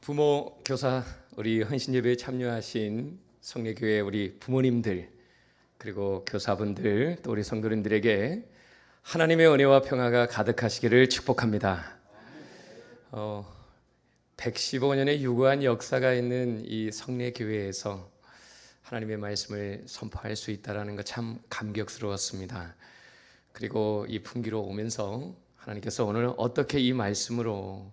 부모, 교사, 우리 헌신예배에 참여하신 성례교회 우리 부모님들, 그리고 교사분들, 또 우리 성도님들에게 하나님의 은혜와 평화가 가득하시기를 축복합니다. 115년의 유구한 역사가 있는 이 성례교회에서 하나님의 말씀을 선포할 수 있다는 것 참 감격스러웠습니다. 그리고 이 풍기로 오면서 하나님께서 오늘 어떻게 이 말씀으로,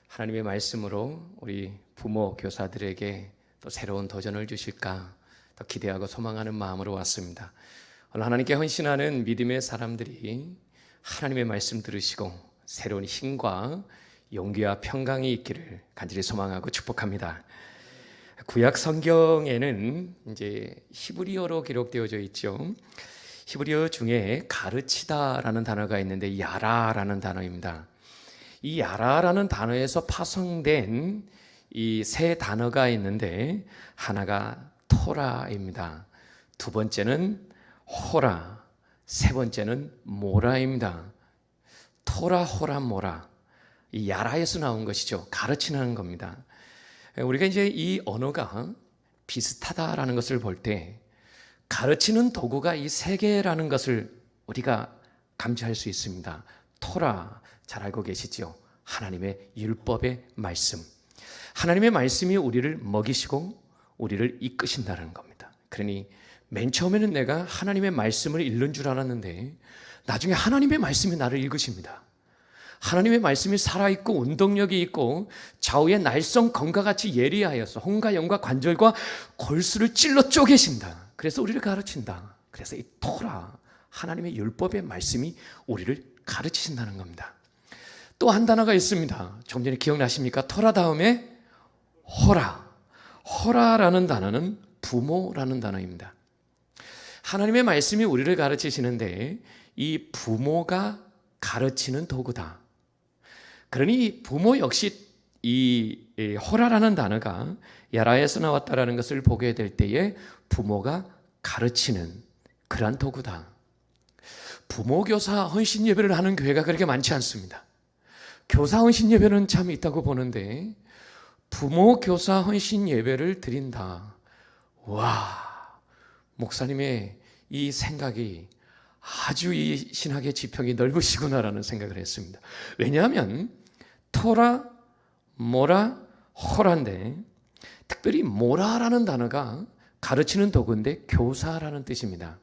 하나님의 말씀으로 우리 부모, 교사들에게 또 새로운 도전을 주실까 더 기대하고 소망하는 마음으로 왔습니다. 오늘 하나님께 헌신하는 믿음의 사람들이 하나님의 말씀 들으시고 새로운 힘과 용기와 평강이 있기를 간절히 소망하고 축복합니다. 구약 성경에는 이제 히브리어로 기록되어져 있죠. 히브리어 중에 가르치다라는 단어가 있는데 야라라는 단어입니다. 이 야라라는 단어에서 파생된 이 세 단어가 있는데 하나가 토라입니다. 두 번째는 호라, 세 번째는 모라입니다. 토라, 호라, 모라. 이 야라에서 나온 것이죠. 가르치는 겁니다. 우리가 이제 이 언어가 비슷하다라는 것을 볼 때 가르치는 도구가 이 세 개라는 것을 우리가 감지할 수 있습니다. 토라, 잘 알고 계시죠? 하나님의 율법의 말씀. 하나님의 말씀이 우리를 먹이시고 우리를 이끄신다는 겁니다. 그러니 맨 처음에는 내가 하나님의 말씀을 읽는 줄 알았는데 나중에 하나님의 말씀이 나를 읽으십니다. 하나님의 말씀이 살아있고 운동력이 있고 좌우의 날성 검과 같이 예리하여서 혼과 영과 관절과 골수를 찔러 쪼개신다. 그래서 우리를 가르친다. 그래서 이 토라, 하나님의 율법의 말씀이 우리를 가르치신다는 겁니다. 또 한 단어가 있습니다. 좀 전에 기억나십니까? 토라 다음에 호라. 호라라는 단어는 부모라는 단어입니다. 하나님의 말씀이 우리를 가르치시는데 이 부모가 가르치는 도구다. 그러니 부모 역시 이 호라라는 단어가 야라에서 나왔다라는 것을 보게 될 때에 부모가 가르치는 그러한 도구다. 부모, 교사, 헌신 예배를 하는 교회가 그렇게 많지 않습니다. 교사 헌신 예배는 참 있다고 보는데 부모, 교사 헌신 예배를 드린다. 와, 목사님의 이 생각이 아주 이 신학의 지평이 넓으시구나라는 생각을 했습니다. 왜냐하면 토라, 모라, 호라인데 특별히 모라라는 단어가 가르치는 도구인데 교사라는 뜻입니다.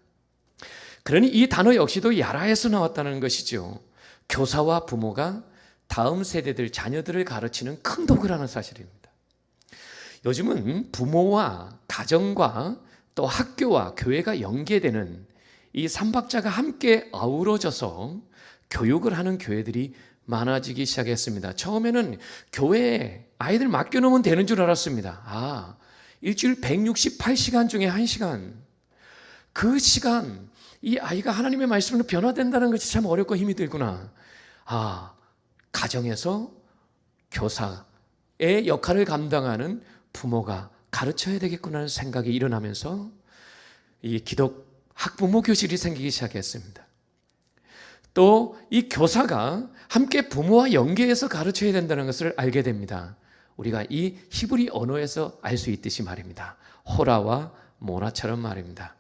그러니 이 단어 역시도 야라에서 나왔다는 것이죠. 교사와 부모가 다음 세대들, 자녀들을 가르치는 큰 도구라는 사실입니다. 요즘은 부모와 가정과 또 학교와 교회가 연계되는 이 삼박자가 함께 어우러져서 교육을 하는 교회들이 많아지기 시작했습니다. 처음에는 교회에 아이들 맡겨놓으면 되는 줄 알았습니다. 일주일 168시간 중에 1시간. 그 시간, 이 아이가 하나님의 말씀으로 변화된다는 것이 참 어렵고 힘이 들구나. 가정에서 교사의 역할을 감당하는 부모가 가르쳐야 되겠구나 하는 생각이 일어나면서 이 기독 학부모 교실이 생기기 시작했습니다. 또 이 교사가 함께 부모와 연계해서 가르쳐야 된다는 것을 알게 됩니다. 우리가 이 히브리 언어에서 알 수 있듯이 말입니다. 호라와 모라처럼 말입니다.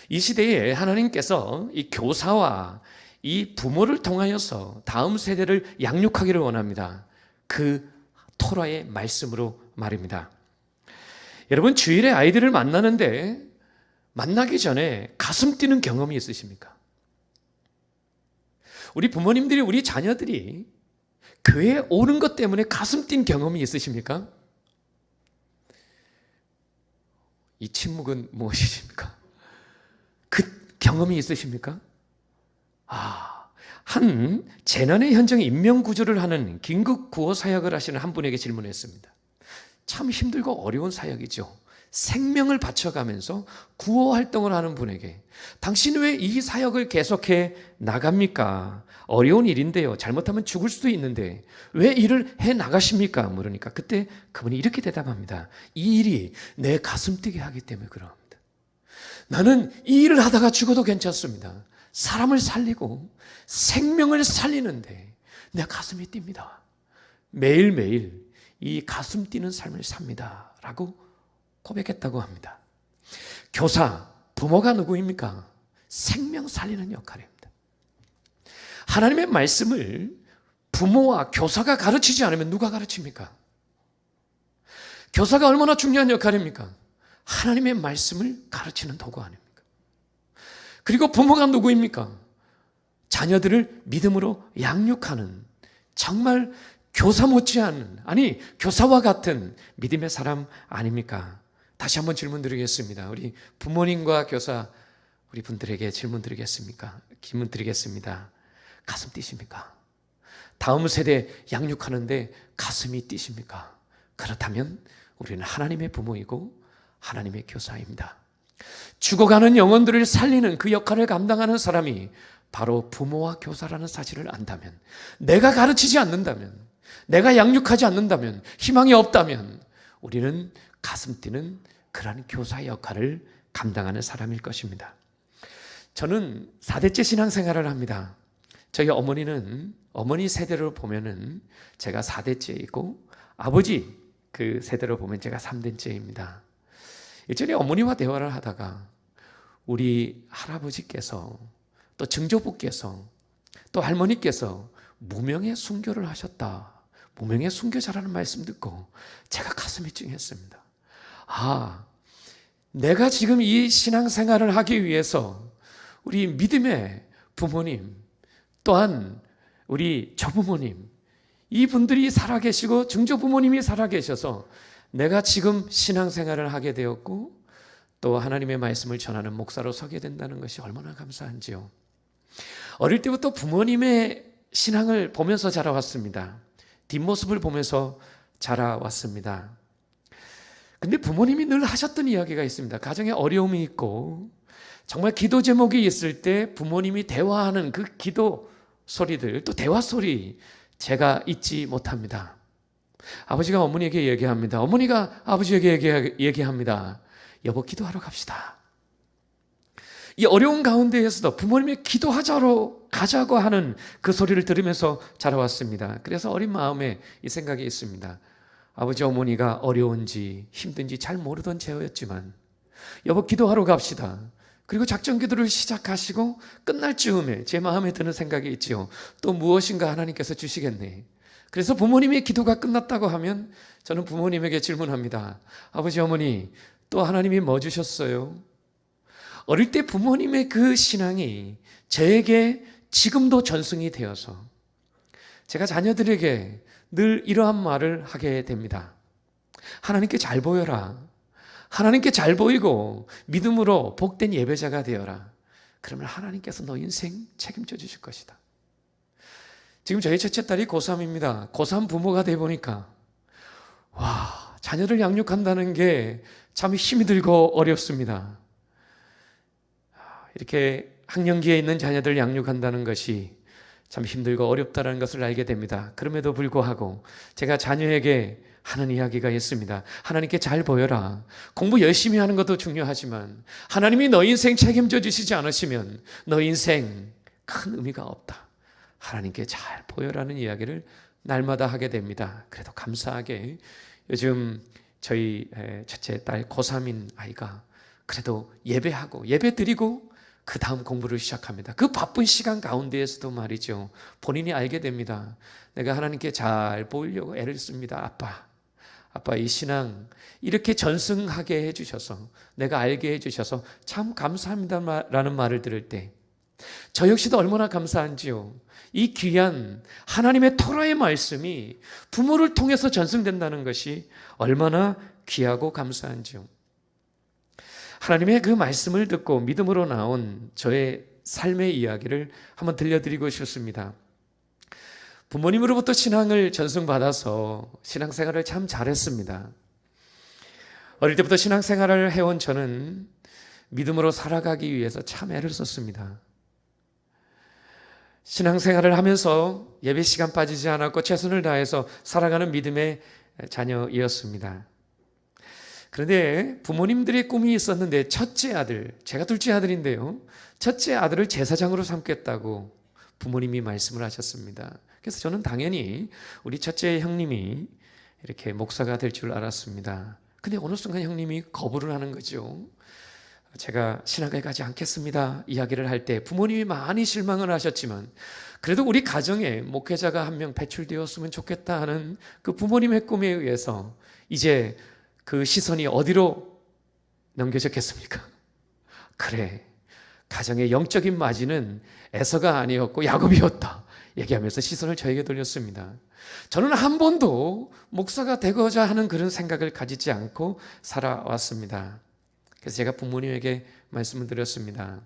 이 시대에 하나님께서 이 교사와 이 부모를 통하여서 다음 세대를 양육하기를 원합니다. 그 토라의 말씀으로 말입니다. 여러분, 주일에 아이들을 만나는데 만나기 전에 가슴 뛰는 경험이 있으십니까? 우리 부모님들이, 우리 자녀들이 교회에 오는 것 때문에 가슴 뛴 경험이 있으십니까? 이 침묵은 무엇이십니까? 그 경험이 있으십니까? 한 재난의 현장에 인명구조를 하는 긴급 구호 사역을 하시는 한 분에게 질문했습니다. 참 힘들고 어려운 사역이죠. 생명을 바쳐가면서 구호 활동을 하는 분에게 당신 왜 이 사역을 계속해 나갑니까? 어려운 일인데요. 잘못하면 죽을 수도 있는데 왜 일을 해 나가십니까? 물으니까 그때 그분이 이렇게 대답합니다. 이 일이 내 가슴 뛰게 하기 때문에 그럽니다. 나는 이 일을 하다가 죽어도 괜찮습니다. 사람을 살리고 생명을 살리는데 내 가슴이 뜁니다. 매일매일 이 가슴 뛰는 삶을 삽니다 라고 고백했다고 합니다. 교사, 부모가 누구입니까? 생명 살리는 역할입니다. 하나님의 말씀을 부모와 교사가 가르치지 않으면 누가 가르칩니까? 교사가 얼마나 중요한 역할입니까? 하나님의 말씀을 가르치는 도구 아닙니까? 그리고 부모가 누구입니까? 자녀들을 믿음으로 양육하는 정말 교사 못지않은, 아니 교사와 같은 믿음의 사람 아닙니까? 다시 한번 질문 드리겠습니다. 우리 부모님과 교사 우리 분들에게 질문 드리겠습니다. 가슴 뛰십니까? 다음 세대 양육하는데 가슴이 뛰십니까? 그렇다면 우리는 하나님의 부모이고 하나님의 교사입니다. 죽어가는 영혼들을 살리는 그 역할을 감당하는 사람이 바로 부모와 교사라는 사실을 안다면, 내가 가르치지 않는다면, 내가 양육하지 않는다면, 희망이 없다면 우리는 가슴 뛰는 그러한 교사의 역할을 감당하는 사람일 것입니다. 저는 4대째 신앙생활을 합니다. 저희 어머니 세대로 보면은 제가 4대째이고 아버지 그 세대로 보면 제가 3대째입니다. 예전에 어머니와 대화를 하다가 우리 할아버지께서 또 증조부께서 또 할머니께서 무명의 순교를 하셨다. 무명의 순교자라는 말씀 듣고 제가 가슴이 찡했습니다. 아, 내가 지금 이 신앙생활을 하기 위해서 우리 믿음의 부모님 또한 우리 조부모님 이분들이 살아계시고 증조부모님이 살아계셔서 내가 지금 신앙생활을 하게 되었고 또 하나님의 말씀을 전하는 목사로 서게 된다는 것이 얼마나 감사한지요. 어릴 때부터 부모님의 신앙을 보면서 자라왔습니다. 뒷모습을 보면서 자라왔습니다. 근데 부모님이 늘 하셨던 이야기가 있습니다. 가정에 어려움이 있고 정말 기도 제목이 있을 때 부모님이 대화하는 그 기도 소리들, 또 대화 소리 제가 잊지 못합니다. 아버지가 어머니에게 얘기합니다. 어머니가 아버지에게 얘기합니다. 여보, 기도하러 갑시다. 이 어려운 가운데에서도 부모님의 기도하자로 가자고 하는 그 소리를 들으면서 자라왔습니다. 그래서 어린 마음에 이 생각이 있습니다. 아버지 어머니가 어려운지 힘든지 잘 모르던 제였지만 여보, 기도하러 갑시다. 그리고 작전 기도를 시작하시고 끝날 즈음에 제 마음에 드는 생각이 있지요. 또 무엇인가 하나님께서 주시겠네. 그래서 부모님의 기도가 끝났다고 하면 저는 부모님에게 질문합니다. 아버지 어머니, 또 하나님이 뭐 주셨어요? 어릴 때 부모님의 그 신앙이 저에게 지금도 전승이 되어서 제가 자녀들에게 늘 이러한 말을 하게 됩니다. 하나님께 잘 보여라. 하나님께 잘 보이고 믿음으로 복된 예배자가 되어라. 그러면 하나님께서 너 인생 책임져 주실 것이다. 지금 저희 첫째 딸이 고3입니다. 고3 부모가 돼 보니까 와, 자녀를 양육한다는 게 참 힘이 들고 어렵습니다. 이렇게 학령기에 있는 자녀들 양육한다는 것이 참 힘들고 어렵다는 것을 알게 됩니다. 그럼에도 불구하고 제가 자녀에게 하는 이야기가 있습니다. 하나님께 잘 보여라. 공부 열심히 하는 것도 중요하지만 하나님이 너 인생 책임져 주시지 않으시면 너 인생 큰 의미가 없다. 하나님께 잘 보여라는 이야기를 날마다 하게 됩니다. 그래도 감사하게 요즘 저희 첫째 딸 고3인 아이가 그래도 예배하고 예배 드리고 그 다음 공부를 시작합니다. 그 바쁜 시간 가운데에서도 말이죠. 본인이 알게 됩니다. 내가 하나님께 잘 보이려고 애를 씁니다. 아빠 이 신앙 이렇게 전승하게 해주셔서 내가 알게 해주셔서 참 감사합니다라는 말을 들을 때 저 역시도 얼마나 감사한지요. 이 귀한 하나님의 토라의 말씀이 부모를 통해서 전승된다는 것이 얼마나 귀하고 감사한지요. 하나님의 그 말씀을 듣고 믿음으로 나온 저의 삶의 이야기를 한번 들려드리고 싶습니다. 부모님으로부터 신앙을 전승받아서 신앙생활을 참 잘했습니다. 어릴 때부터 신앙생활을 해온 저는 믿음으로 살아가기 위해서 참 애를 썼습니다. 신앙생활을 하면서 예배 시간 빠지지 않았고 최선을 다해서 살아가는 믿음의 자녀이었습니다. 그런데 부모님들의 꿈이 있었는데 첫째 아들, 제가 둘째 아들인데요. 첫째 아들을 제사장으로 삼겠다고 부모님이 말씀을 하셨습니다. 그래서 저는 당연히 우리 첫째 형님이 이렇게 목사가 될 줄 알았습니다. 근데 어느 순간 형님이 거부를 하는 거죠. 제가 신학에 가지 않겠습니다 이야기를 할 때 부모님이 많이 실망을 하셨지만 그래도 우리 가정에 목회자가 한 명 배출되었으면 좋겠다 하는 그 부모님의 꿈에 의해서 이제 그 시선이 어디로 넘겨졌겠습니까? 그래, 가정의 영적인 마진은 에서가 아니었고 야곱이었다 얘기하면서 시선을 저에게 돌렸습니다. 저는 한 번도 목사가 되고자 하는 그런 생각을 가지지 않고 살아왔습니다. 그래서 제가 부모님에게 말씀을 드렸습니다.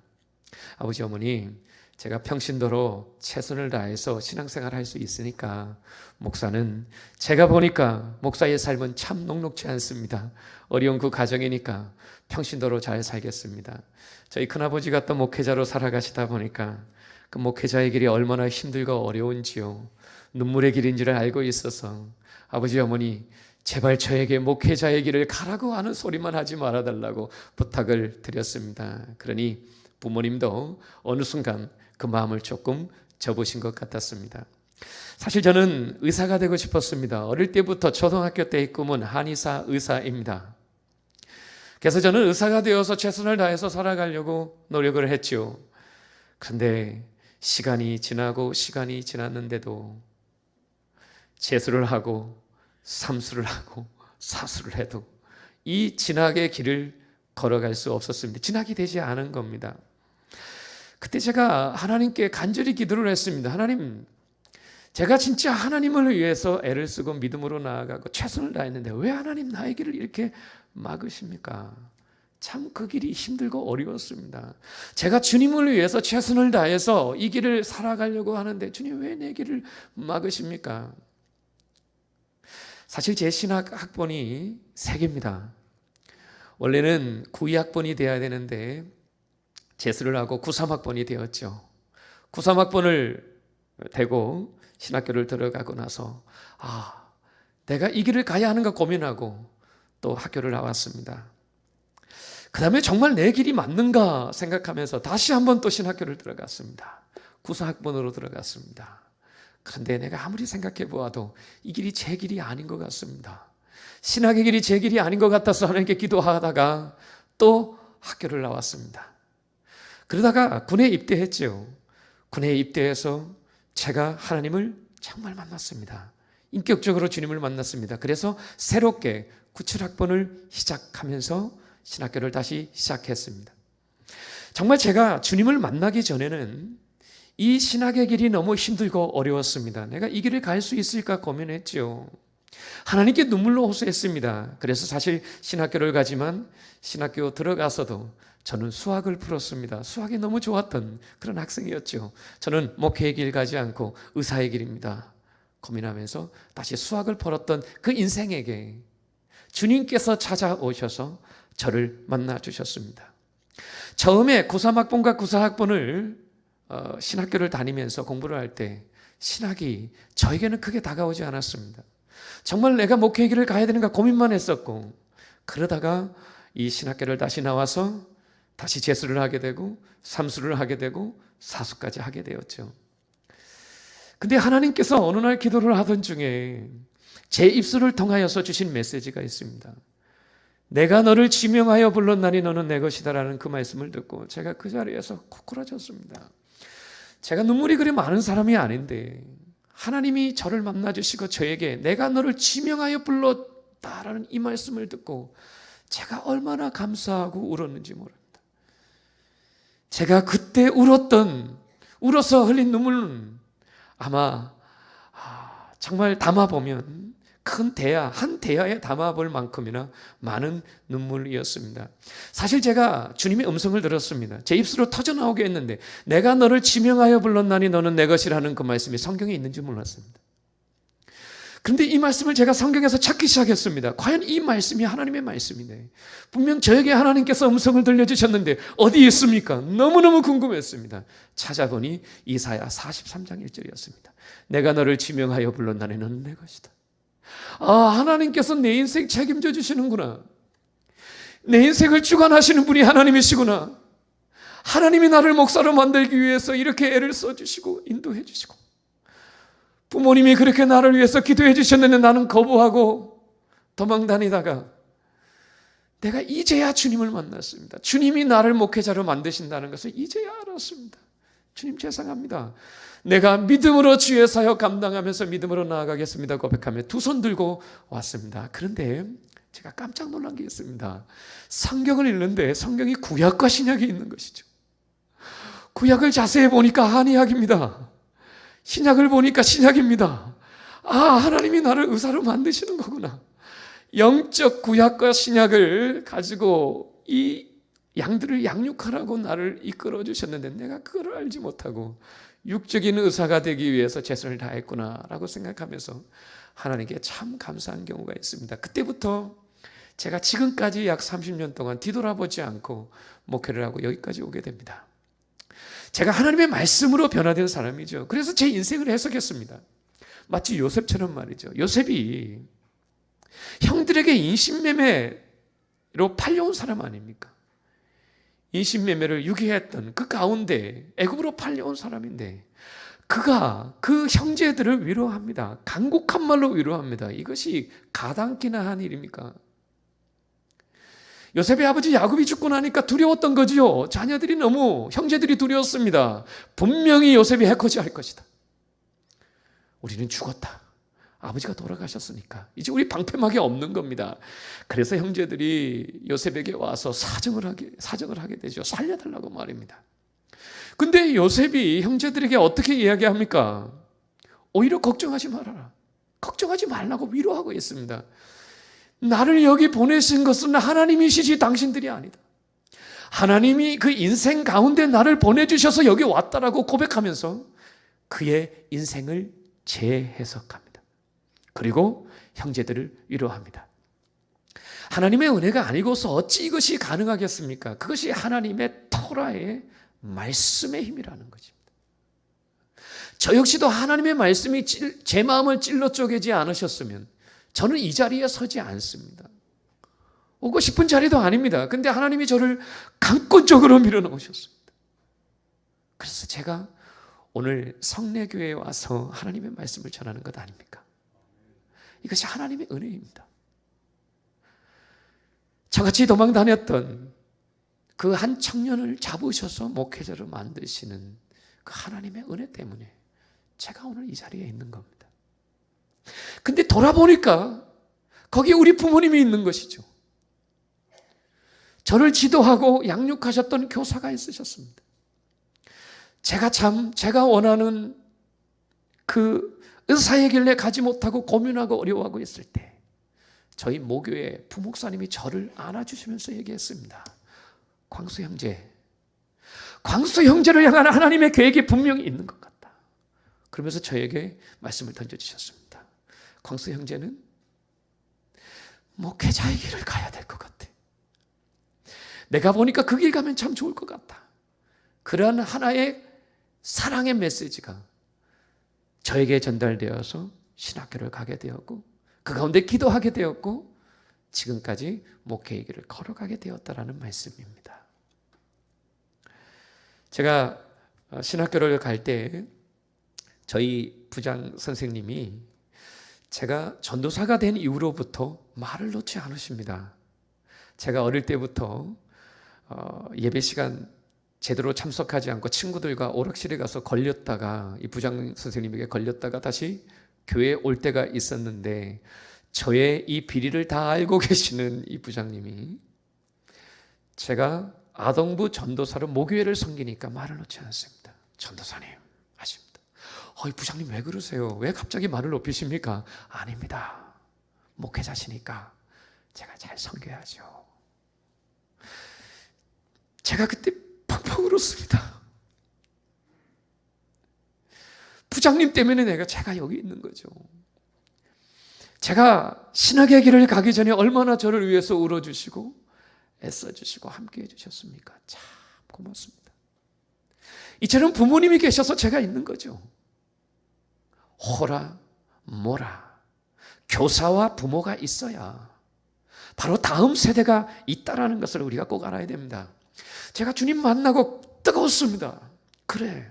아버지 어머니, 제가 평신도로 최선을 다해서 신앙생활을 할 수 있으니까 목사는 제가 보니까 목사의 삶은 참 녹록지 않습니다. 어려운 그 가정이니까 평신도로 잘 살겠습니다. 저희 큰아버지가 또 목회자로 살아가시다 보니까 그 목회자의 길이 얼마나 힘들고 어려운지요, 눈물의 길인 줄 알고 있어서 아버지 어머니 제발 저에게 목회자의 길을 가라고 하는 소리만 하지 말아달라고 부탁을 드렸습니다. 그러니 부모님도 어느 순간 그 마음을 조금 접으신 것 같았습니다. 사실 저는 의사가 되고 싶었습니다. 어릴 때부터 초등학교 때의 꿈은 한의사 의사입니다. 그래서 저는 의사가 되어서 최선을 다해서 살아가려고 노력을 했죠. 그런데 시간이 지나고 시간이 지났는데도 재수를 하고 삼수를 하고 사수를 해도 이 진학의 길을 걸어갈 수 없었습니다. 진학이 되지 않은 겁니다. 그때 제가 하나님께 간절히 기도를 했습니다. 하나님, 제가 진짜 하나님을 위해서 애를 쓰고 믿음으로 나아가고 최선을 다했는데 왜 하나님 나의 길을 이렇게 막으십니까? 참 그 길이 힘들고 어려웠습니다. 제가 주님을 위해서 최선을 다해서 이 길을 살아가려고 하는데 주님 왜 내 길을 막으십니까? 사실 제 신학 학번이 3개입니다. 원래는 92학번이 되어야 되는데 재수를 하고 93학번이 되었죠. 93학번을 되고 신학교를 들어가고 나서 내가 이 길을 가야 하는가 고민하고 또 학교를 나왔습니다. 그 다음에 정말 내 길이 맞는가 생각하면서 다시 한번 또 신학교를 들어갔습니다. 94학번으로 들어갔습니다. 그런데 내가 아무리 생각해 보아도 이 길이 제 길이 아닌 것 같습니다. 신학의 길이 제 길이 아닌 것 같아서 하나님께 기도하다가 또 학교를 나왔습니다. 그러다가 군에 입대했죠. 군에 입대해서 제가 하나님을 정말 만났습니다. 인격적으로 주님을 만났습니다. 그래서 새롭게 97학번을 시작하면서 신학교를 다시 시작했습니다. 정말 제가 주님을 만나기 전에는 이 신학의 길이 너무 힘들고 어려웠습니다. 내가 이 길을 갈 수 있을까 고민했죠. 하나님께 눈물로 호소했습니다. 그래서 사실 신학교를 가지만 신학교 들어가서도 저는 수학을 풀었습니다. 수학이 너무 좋았던 그런 학생이었죠. 저는 목회의 길 가지 않고 의사의 길입니다. 고민하면서 다시 수학을 풀었던 그 인생에게 주님께서 찾아오셔서 저를 만나주셨습니다. 처음에 93학번과 94학번을 신학교를 다니면서 공부를 할 때 신학이 저에게는 크게 다가오지 않았습니다. 정말 내가 목회의 길을 가야 되는가 고민만 했었고, 그러다가 이 신학교를 다시 나와서 다시 재수를 하게 되고 삼수를 하게 되고 사수까지 하게 되었죠. 근데 하나님께서 어느 날 기도를 하던 중에 제 입술을 통하여서 주신 메시지가 있습니다. 내가 너를 지명하여 불렀나니 너는 내 것이다라는 그 말씀을 듣고 제가 그 자리에서 코꾸라졌습니다. 제가 눈물이 그리 많은 사람이 아닌데 하나님이 저를 만나주시고 저에게 내가 너를 지명하여 불렀다라는 이 말씀을 듣고 제가 얼마나 감사하고 울었는지 모릅니다. 제가 그때 울어서 흘린 눈물은 아마 정말 담아보면 큰 대야, 한 대야에 담아볼 만큼이나 많은 눈물이었습니다. 사실 제가 주님의 음성을 들었습니다. 제 입술로 터져나오게 했는데 내가 너를 지명하여 불렀나니 너는 내 것이라는 그 말씀이 성경에 있는지 몰랐습니다. 그런데 이 말씀을 제가 성경에서 찾기 시작했습니다. 과연 이 말씀이 하나님의 말씀이네. 분명 저에게 하나님께서 음성을 들려주셨는데 어디 있습니까? 너무너무 궁금했습니다. 찾아보니 이사야 43장 1절이었습니다. 내가 너를 지명하여 불렀나니 너는 내 것이다. 하나님께서 내 인생 책임져 주시는구나. 내 인생을 주관하시는 분이 하나님이시구나. 하나님이 나를 목사로 만들기 위해서 이렇게 애를 써주시고 인도해 주시고 부모님이 그렇게 나를 위해서 기도해 주셨는데 나는 거부하고 도망 다니다가 내가 이제야 주님을 만났습니다. 주님이 나를 목회자로 만드신다는 것을 이제야 알았습니다. 주님 죄송합니다. 내가 믿음으로 주의 사역 감당하면서 믿음으로 나아가겠습니다 고백하며 두 손 들고 왔습니다. 그런데 제가 깜짝 놀란 게 있습니다. 성경을 읽는데 성경이 구약과 신약이 있는 것이죠. 구약을 자세히 보니까 한의학입니다. 신약을 보니까 신약입니다. 아, 하나님이 나를 의사로 만드시는 거구나. 영적 구약과 신약을 가지고 이 양들을 양육하라고 나를 이끌어 주셨는데 내가 그걸 알지 못하고 육적인 의사가 되기 위해서 최선을 다했구나라고 생각하면서 하나님께 참 감사한 경우가 있습니다. 그때부터 제가 지금까지 약 30년 동안 뒤돌아보지 않고 목회를 하고 여기까지 오게 됩니다. 제가 하나님의 말씀으로 변화된 사람이죠. 그래서 제 인생을 해석했습니다. 마치 요셉처럼 말이죠. 요셉이 형들에게 인신매매로 팔려온 사람 아닙니까? 인신매매를 유기했던 그 가운데 애굽으로 팔려온 사람인데 그가 그 형제들을 위로합니다. 간곡한 말로 위로합니다. 이것이 가당키나 한 일입니까? 요셉의 아버지 야곱이 죽고 나니까 두려웠던 거지요. 자녀들이 너무 형제들이 두려웠습니다. 분명히 요셉이 해코지할 것이다. 우리는 죽었다. 아버지가 돌아가셨으니까 이제 우리 방패막이 없는 겁니다. 그래서 형제들이 요셉에게 와서 사정을 하게 되죠. 살려달라고 말입니다. 근데 요셉이 형제들에게 어떻게 이야기합니까? 오히려 걱정하지 말아라. 걱정하지 말라고 위로하고 있습니다. 나를 여기 보내신 것은 하나님이시지 당신들이 아니다. 하나님이 그 인생 가운데 나를 보내주셔서 여기 왔다라고 고백하면서 그의 인생을 재해석합니다. 그리고 형제들을 위로합니다. 하나님의 은혜가 아니고서 어찌 이것이 가능하겠습니까? 그것이 하나님의 토라의 말씀의 힘이라는 것입니다. 저 역시도 하나님의 말씀이 제 마음을 찔러 쪼개지 않으셨으면 저는 이 자리에 서지 않습니다. 오고 싶은 자리도 아닙니다. 근데 하나님이 저를 강권적으로 밀어넣으셨습니다. 그래서 제가 오늘 성례교회에 와서 하나님의 말씀을 전하는 것 아닙니까? 이것이 하나님의 은혜입니다. 저같이 도망 다녔던 그 한 청년을 잡으셔서 목회자로 만드시는 그 하나님의 은혜 때문에 제가 오늘 이 자리에 있는 겁니다. 근데 돌아보니까 거기 우리 부모님이 있는 것이죠. 저를 지도하고 양육하셨던 교사가 있으셨습니다. 제가 원하는 그 의사의 길에 가지 못하고 고민하고 어려워하고 있을 때 저희 모교의 부목사님이 저를 안아주시면서 얘기했습니다. 광수 형제를 향한 하나님의 계획이 분명히 있는 것 같다. 그러면서 저에게 말씀을 던져주셨습니다. 광수 형제는 목회자의 길을 가야 될 것 같아. 내가 보니까 그 길 가면 참 좋을 것 같다. 그러한 하나의 사랑의 메시지가 저에게 전달되어서 신학교를 가게 되었고 그 가운데 기도하게 되었고 지금까지 목회의 길을 걸어가게 되었다라는 말씀입니다. 제가 신학교를 갈 때 저희 부장 선생님이 제가 전도사가 된 이후로부터 말을 놓지 않으십니다. 제가 어릴 때부터 예배 시간 제대로 참석하지 않고 친구들과 오락실에 가서 걸렸다가 이 부장 선생님에게 걸렸다가 다시 교회에 올 때가 있었는데 저의 이 비리를 다 알고 계시는 이 부장님이 제가 아동부 전도사로 모교회를 섬기니까 말을 놓지 않습니다. 전도사님 하십니다. 이 부장님 왜 그러세요? 왜 갑자기 말을 높이십니까? 아닙니다. 목회자시니까 제가 잘 섬겨야죠. 제가 그때 펑펑 울었습니다. 부장님 때문에 제가 여기 있는 거죠. 제가 신학의 길을 가기 전에 얼마나 저를 위해서 울어주시고 애써주시고 함께해 주셨습니까? 참 고맙습니다. 이처럼 부모님이 계셔서 제가 있는 거죠. 호라 모라 교사와 부모가 있어야 바로 다음 세대가 있다라는 것을 우리가 꼭 알아야 됩니다. 제가 주님 만나고 뜨거웠습니다. 그래,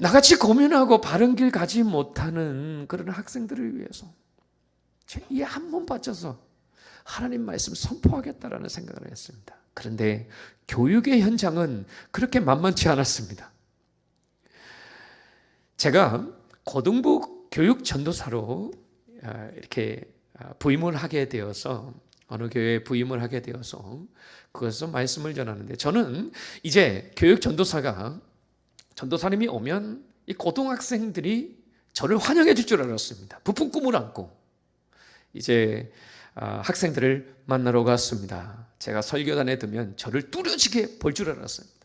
나같이 고민하고 바른 길 가지 못하는 그런 학생들을 위해서 이 한 번 바쳐서 하나님 말씀 선포하겠다라는 생각을 했습니다. 그런데 교육의 현장은 그렇게 만만치 않았습니다. 제가 고등부 교육 전도사로 이렇게 부임을 하게 되어서 어느 교회에 부임을 하게 되어서 그것에서 말씀을 전하는데, 저는 이제 교육 전도사가 전도사님이 오면 이 고등학생들이 저를 환영해 줄 줄 알았습니다. 부푼 꿈을 안고 이제 학생들을 만나러 갔습니다. 제가 설교단에 들면 저를 뚜렷하게 볼 줄 알았습니다.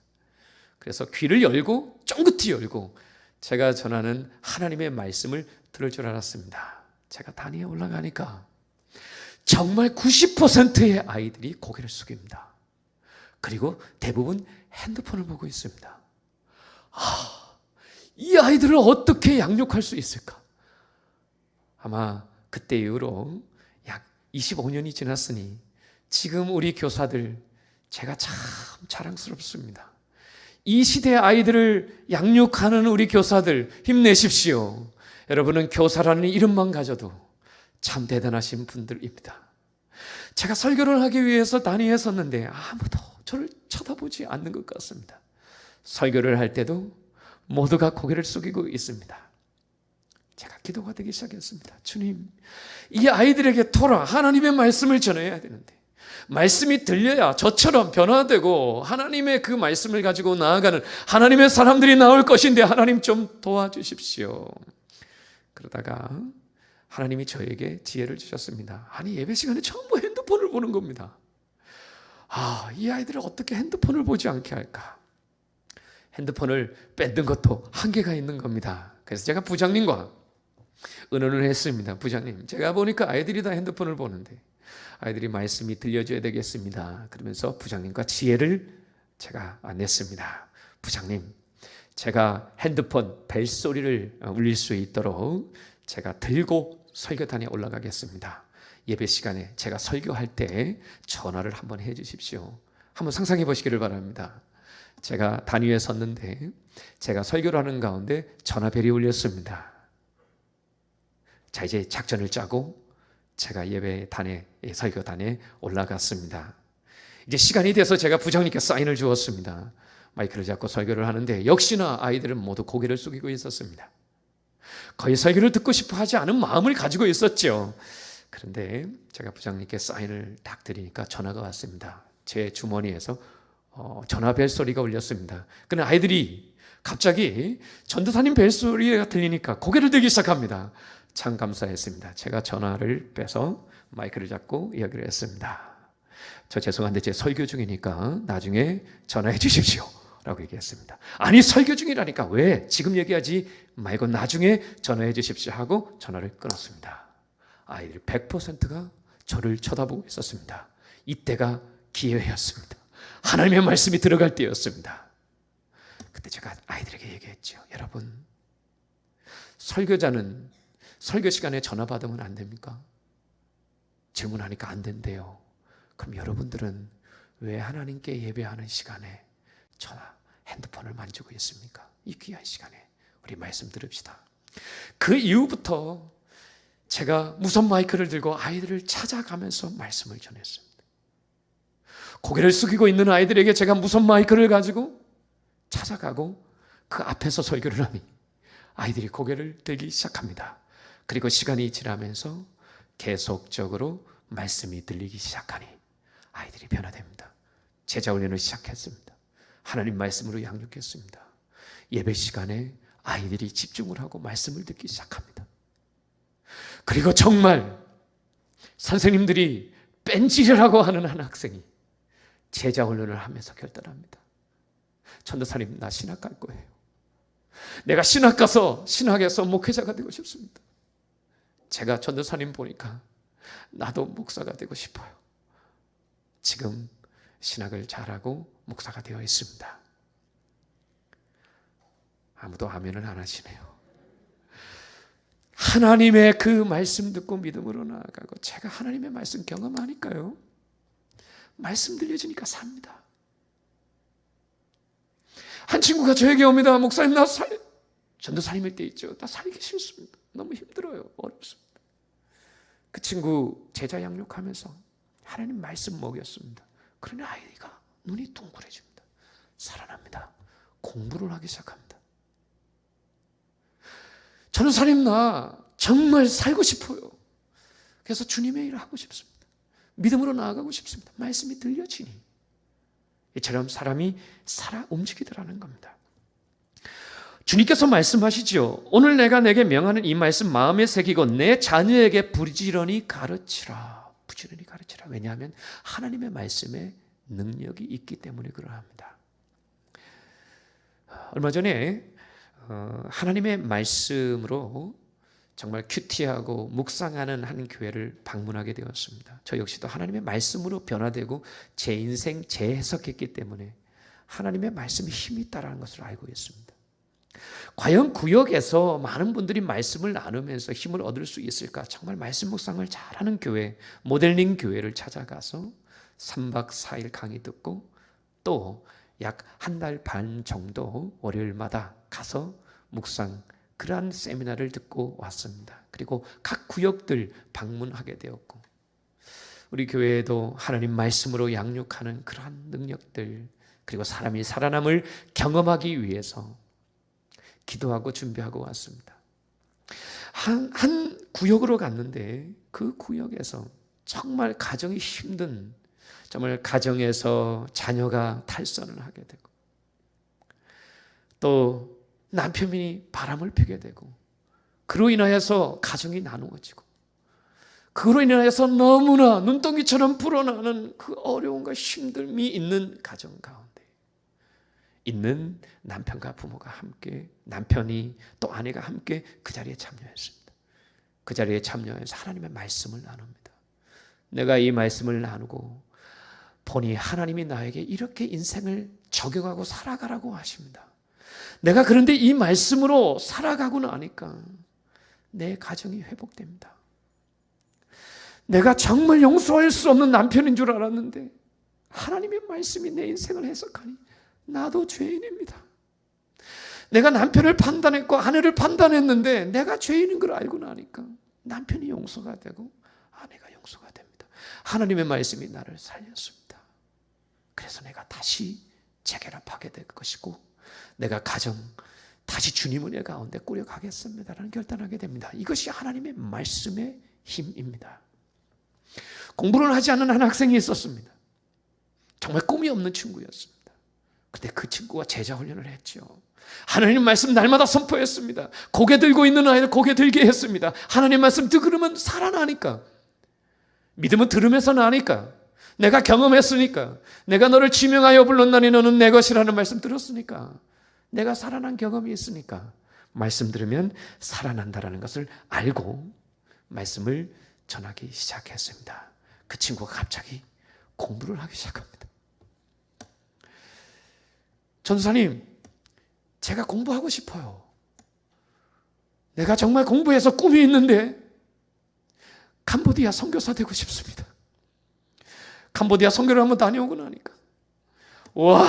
그래서 귀를 열고 쫑긋이 열고 제가 전하는 하나님의 말씀을 들을 줄 알았습니다. 제가 단위에 올라가니까 정말 90%의 아이들이 고개를 숙입니다. 그리고 대부분 핸드폰을 보고 있습니다. 이 아이들을 어떻게 양육할 수 있을까? 아마 그때 이후로 약 25년이 지났으니 지금 우리 교사들 제가 참 자랑스럽습니다. 이 시대의 아이들을 양육하는 우리 교사들 힘내십시오. 여러분은 교사라는 이름만 가져도 참 대단하신 분들입니다. 제가 설교를 하기 위해서 단위에 섰는데 아무도 저를 쳐다보지 않는 것 같습니다. 설교를 할 때도 모두가 고개를 숙이고 있습니다. 제가 기도가 되기 시작했습니다. 주님, 이 아이들에게 토라 하나님의 말씀을 전해야 되는데 말씀이 들려야 저처럼 변화되고 하나님의 그 말씀을 가지고 나아가는 하나님의 사람들이 나올 것인데 하나님 좀 도와주십시오. 그러다가 하나님이 저에게 지혜를 주셨습니다. 아니, 예배 시간에 전부 핸드폰을 보는 겁니다. 이 아이들을 어떻게 핸드폰을 보지 않게 할까? 핸드폰을 뺏는 것도 한계가 있는 겁니다. 그래서 제가 부장님과 의논을 했습니다. 부장님, 제가 보니까 아이들이 다 핸드폰을 보는데 아이들이 말씀이 들려줘야 되겠습니다. 그러면서 부장님과 지혜를 제가 냈습니다. 부장님, 제가 핸드폰 벨소리를 울릴 수 있도록 제가 들고 설교단에 올라가겠습니다. 예배 시간에 제가 설교할 때 전화를 한번 해 주십시오. 한번 상상해 보시기를 바랍니다. 제가 단위에 섰는데 제가 설교를 하는 가운데 전화벨이 울렸습니다. 자, 이제 작전을 짜고 제가 예배단에, 설교단에 올라갔습니다. 이제 시간이 돼서 제가 부장님께 사인을 주었습니다. 마이크를 잡고 설교를 하는데 역시나 아이들은 모두 고개를 숙이고 있었습니다. 거의 설교를 듣고 싶어 하지 않은 마음을 가지고 있었죠. 그런데 제가 부장님께 사인을 딱 드리니까 전화가 왔습니다. 제 주머니에서 전화 벨소리가 울렸습니다. 그런데 아이들이 갑자기 전도사님 벨소리가 들리니까 고개를 들기 시작합니다. 참 감사했습니다. 제가 전화를 빼서 마이크를 잡고 이야기를 했습니다. 저 죄송한데 제 설교 중이니까 나중에 전화해 주십시오 라고 얘기했습니다. 아니, 설교 중이라니까 왜 지금 얘기하지 말고 나중에 전화해 주십시오 하고 전화를 끊었습니다. 아이들 100%가 저를 쳐다보고 있었습니다. 이때가 기회였습니다. 하나님의 말씀이 들어갈 때였습니다. 그때 제가 아이들에게 얘기했죠. 여러분, 설교자는 설교 시간에 전화 받으면 안 됩니까? 질문하니까 안 된대요. 그럼 여러분들은 왜 하나님께 예배하는 시간에 핸드폰을 만지고 있습니까? 이 귀한 시간에 우리 말씀 들읍시다. 그 이후부터 제가 무선 마이크를 들고 아이들을 찾아가면서 말씀을 전했습니다. 고개를 숙이고 있는 아이들에게 제가 무선 마이크를 가지고 찾아가고 그 앞에서 설교를 하니 아이들이 고개를 들기 시작합니다. 그리고 시간이 지나면서 계속적으로 말씀이 들리기 시작하니 아이들이 변화됩니다. 제자 훈련을 시작했습니다. 하나님 말씀으로 양육했습니다. 예배 시간에 아이들이 집중을 하고 말씀을 듣기 시작합니다. 그리고 정말 선생님들이 뺀질이라고 하는 한 학생이 제자 훈련을 하면서 결단합니다. 전도사님, 나 신학 갈 거예요. 내가 신학 가서 신학에서 목회자가 되고 싶습니다. 제가 전도사님 보니까 나도 목사가 되고 싶어요. 지금 신학을 잘하고 목사가 되어 있습니다. 아무도 아멘을 안 하시네요. 하나님의 그 말씀 듣고 믿음으로 나아가고 제가 하나님의 말씀 경험하니까요. 말씀 들려주니까 삽니다. 한 친구가 저에게 옵니다. 목사님, 전도사님일 때 있죠. 나 살기 싫습니다. 너무 힘들어요. 어렵습니다. 그 친구 제자 양육하면서 하나님 말씀 먹였습니다. 그러니 아이가 눈이 둥그레집니다. 살아납니다. 공부를 하기 시작합니다. 전도사님 나 정말 살고 싶어요. 그래서 주님의 일을 하고 싶습니다. 믿음으로 나아가고 싶습니다. 말씀이 들려지니 이처럼 사람이 살아 움직이더라는 겁니다. 주님께서 말씀하시죠. 오늘 내가 내게 명하는 이 말씀 마음에 새기고 내 자녀에게 부지런히 가르치라. 부지런히 가르치라. 왜냐하면 하나님의 말씀에 능력이 있기 때문에 그러합니다. 얼마 전에 하나님의 말씀으로 정말 큐티하고 묵상하는 한 교회를 방문하게 되었습니다. 저 역시도 하나님의 말씀으로 변화되고 제 인생 재해석했기 때문에 하나님의 말씀이 힘이 있다는 것을 알고 있습니다. 과연 구역에서 많은 분들이 말씀을 나누면서 힘을 얻을 수 있을까? 정말 말씀 묵상을 잘하는 교회, 모델링 교회를 찾아가서 3박 4일 강의 듣고 또 약 한 달 반 정도 월요일마다 가서 묵상, 그러한 세미나를 듣고 왔습니다. 그리고 각 구역들 방문하게 되었고 우리 교회에도 하나님 말씀으로 양육하는 그러한 능력들 그리고 사람이 살아남을 경험하기 위해서 기도하고 준비하고 왔습니다. 한 구역으로 갔는데 그 구역에서 정말 가정이 힘든 정말 가정에서 자녀가 탈선을 하게 되고 또 남편이 바람을 피게 되고 그로 인하여서 가정이 나누어지고 그로 인하여서 너무나 눈덩이처럼 불어나는 그 어려움과 힘듦이 있는 가정 가운데 있는 남편과 부모가 함께 남편이 또 아내가 함께 그 자리에 참여했습니다. 그 자리에 참여해서 하나님의 말씀을 나눕니다. 내가 이 말씀을 나누고 보니 하나님이 나에게 이렇게 인생을 적용하고 살아가라고 하십니다. 내가 그런데 이 말씀으로 살아가고 나니까 내 가정이 회복됩니다. 내가 정말 용서할 수 없는 남편인 줄 알았는데 하나님의 말씀이 내 인생을 해석하니 나도 죄인입니다. 내가 남편을 판단했고 아내를 판단했는데 내가 죄인인 걸 알고 나니까 남편이 용서가 되고 아내가 용서가 됩니다. 하나님의 말씀이 나를 살렸습니다. 그래서 내가 다시 재결합하게 될 것이고 내가 가정 다시 주님 은혜 가운데 꾸려가겠습니다라는 결단하게 됩니다. 이것이 하나님의 말씀의 힘입니다. 공부를 하지 않는 한 학생이 있었습니다. 정말 꿈이 없는 친구였습니다. 근데 그 친구가 제자 훈련을 했죠. 하나님 말씀 날마다 선포했습니다. 고개 들고 있는 아이를 고개 들게 했습니다. 하나님 말씀 들으면 살아나니까 믿음은 들으면서 나니까 내가 경험했으니까 내가 너를 지명하여 불렀나니 너는 내 것이라는 말씀 들었으니까 내가 살아난 경험이 있으니까 말씀 들으면 살아난다라는 것을 알고 말씀을 전하기 시작했습니다. 그 친구가 갑자기 공부를 하기 시작합니다. 전도사님, 제가 공부하고 싶어요. 내가 정말 공부해서 꿈이 있는데 캄보디아 선교사 되고 싶습니다. 캄보디아 선교를 한번 다녀오고 나니까 와,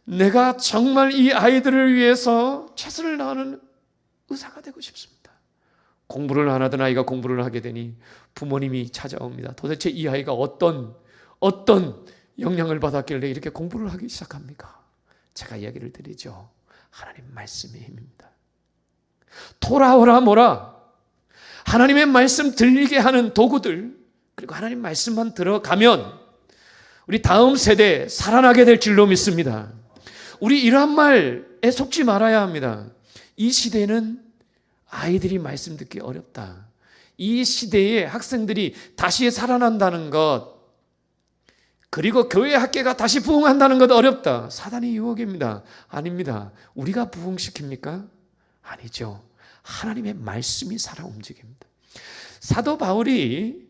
내가 정말 이 아이들을 위해서 최선을 다하는 의사가 되고 싶습니다. 공부를 안 하던 아이가 공부를 하게 되니 부모님이 찾아옵니다. 도대체 이 아이가 어떤 영향을 받았길래 이렇게 공부를 하기 시작합니까? 제가 이야기를 드리죠. 하나님 말씀의 힘입니다. 돌아오라 뭐라 하나님의 말씀 들리게 하는 도구들 그리고 하나님 말씀만 들어가면 우리 다음 세대 살아나게 될 줄로 믿습니다. 우리 이러한 말에 속지 말아야 합니다. 이 시대는 아이들이 말씀 듣기 어렵다. 이 시대에 학생들이 다시 살아난다는 것 그리고 교회 학계가 다시 부흥한다는 것 어렵다. 사단의 유혹입니다. 아닙니다. 우리가 부흥시킵니까? 아니죠. 하나님의 말씀이 살아 움직입니다. 사도 바울이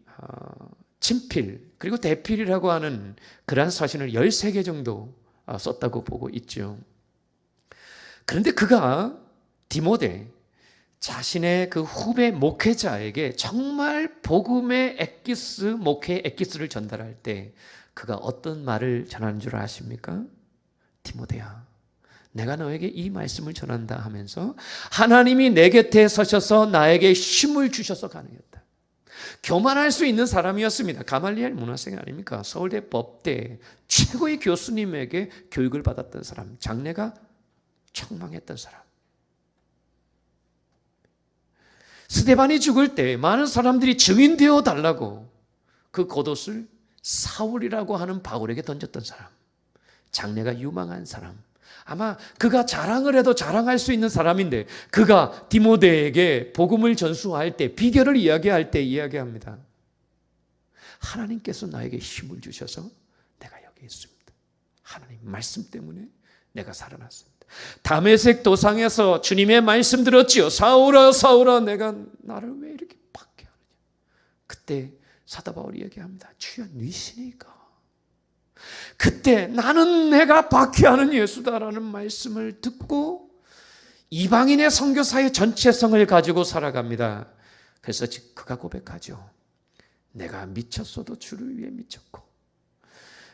친필 그리고 대필이라고 하는 그러한 서신을 13개 정도 썼다고 보고 있죠. 그런데 그가 디모데 자신의 그 후배 목회자에게 정말 복음의 엑기스, 목회의 엑기스를 전달할 때 그가 어떤 말을 전하는 줄 아십니까? 디모데야, 내가 너에게 이 말씀을 전한다 하면서 하나님이 내 곁에 서셔서 나에게 힘을 주셔서 가능했다. 교만할 수 있는 사람이었습니다. 가말리엘 문화생 아닙니까? 서울대 법대 최고의 교수님에게 교육을 받았던 사람, 장래가 촉망했던 사람. 스데반이 죽을 때 많은 사람들이 증인되어 달라고 그 겉옷을 사울이라고 하는 바울에게 던졌던 사람, 장래가 유망한 사람, 아마 그가 자랑을 해도 자랑할 수 있는 사람인데 그가 디모데에게 복음을 전수할 때, 비결을 이야기할 때 이야기합니다. 하나님께서 나에게 힘을 주셔서 내가 여기 있습니다. 하나님 말씀 때문에 내가 살아났습니다. 다메섹 도상에서 주님의 말씀 들었지요. 사울아 사울아 내가 나를 왜 이렇게 박해하느냐. 그때 사도 바울이 얘기합니다. 주여 니시니까. 그때 나는 내가 박해하는 예수다라는 말씀을 듣고 이방인의 선교사의 전체성을 가지고 살아갑니다. 그래서 그가 고백하죠. 내가 미쳤어도 주를 위해 미쳤고,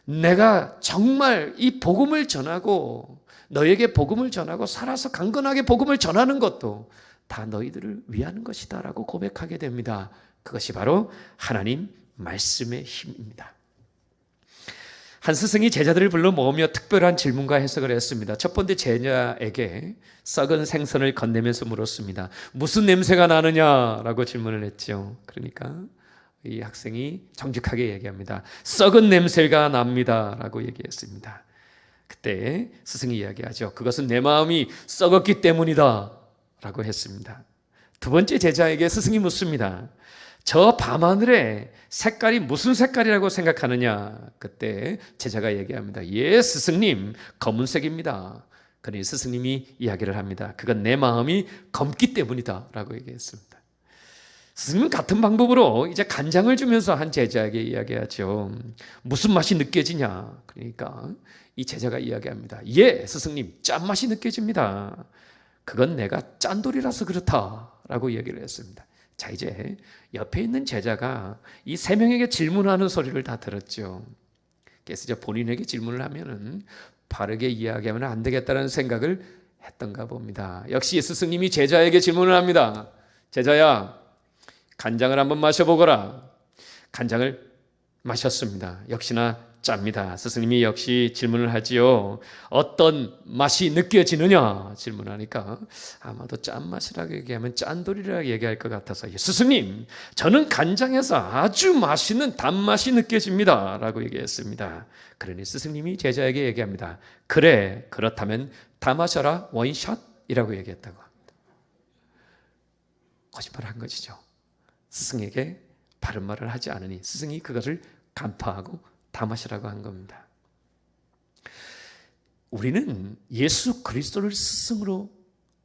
내가 정말 이 복음을 전하고 너에게 복음을 전하고 살아서 강건하게 복음을 전하는 것도 다 너희들을 위하는 것이다 라고 고백하게 됩니다. 그것이 바로 하나님 말씀의 힘입니다. 한 스승이 제자들을 불러 모으며 특별한 질문과 해석을 했습니다. 첫 번째, 제자에게 썩은 생선을 건네면서 물었습니다. 무슨 냄새가 나느냐라고 질문을 했죠. 그러니까 이 학생이 정직하게 얘기합니다. 썩은 냄새가 납니다 라고 얘기했습니다. 그때 스승이 이야기하죠. 그것은 내 마음이 썩었기 때문이다 라고 했습니다. 두 번째 제자에게 스승이 묻습니다. 저 밤하늘의 색깔이 무슨 색깔이라고 생각하느냐? 그때 제자가 얘기합니다. 예, 스승님, 검은색입니다. 그러니 스승님이 이야기를 합니다. 그건 내 마음이 검기 때문이다 라고 얘기했습니다. 스승님은 같은 방법으로 이제 간장을 주면서 한 제자에게 이야기하죠. 무슨 맛이 느껴지냐? 그러니까 이 제자가 이야기합니다. 예, 스승님, 짠맛이 느껴집니다. 그건 내가 짠돌이라서 그렇다라고 얘기를 했습니다. 자, 이제 옆에 있는 제자가 이 세 명에게 질문하는 소리를 다 들었죠. 그래서 이제 본인에게 질문을 하면은 바르게 이야기하면 안 되겠다는 생각을 했던가 봅니다. 역시 스승님이 제자에게 질문을 합니다. 제자야, 간장을 한번 마셔보거라. 간장을 마셨습니다. 역시나 짭니다. 스승님이 역시 질문을 하지요. 어떤 맛이 느껴지느냐 질문하니까 아마도 짠맛이라고 얘기하면 짠돌이라고 얘기할 것 같아서 스승님, 저는 간장에서 아주 맛있는 단맛이 느껴집니다 라고 얘기했습니다. 그러니 스승님이 제자에게 얘기합니다. 그래, 그렇다면 다 마셔라, 원샷이라고 얘기했다고 합니다. 거짓말을 한 것이죠. 스승에게 바른 말을 하지 않으니 스승이 그것을 간파하고 다 마시라고 한 겁니다. 우리는 예수 그리스도를 스승으로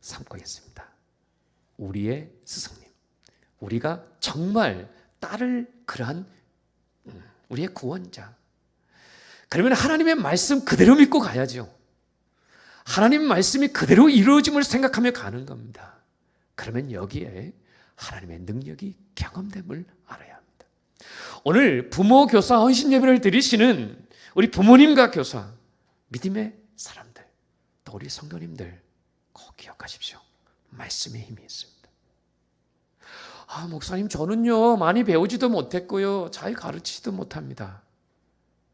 삼고 있습니다. 우리의 스승님. 우리가 정말 따를 그러한 우리의 구원자. 그러면 하나님의 말씀 그대로 믿고 가야죠. 하나님 말씀이 그대로 이루어짐을 생각하며 가는 겁니다. 그러면 여기에 하나님의 능력이 경험됨을 알아야 합니다. 오늘 부모, 교사, 헌신 예배를 드리시는 우리 부모님과 교사, 믿음의 사람들, 또 우리 성도님들 꼭 기억하십시오. 말씀의 힘이 있습니다. 아, 목사님, 저는요 많이 배우지도 못했고요, 잘 가르치지도 못합니다.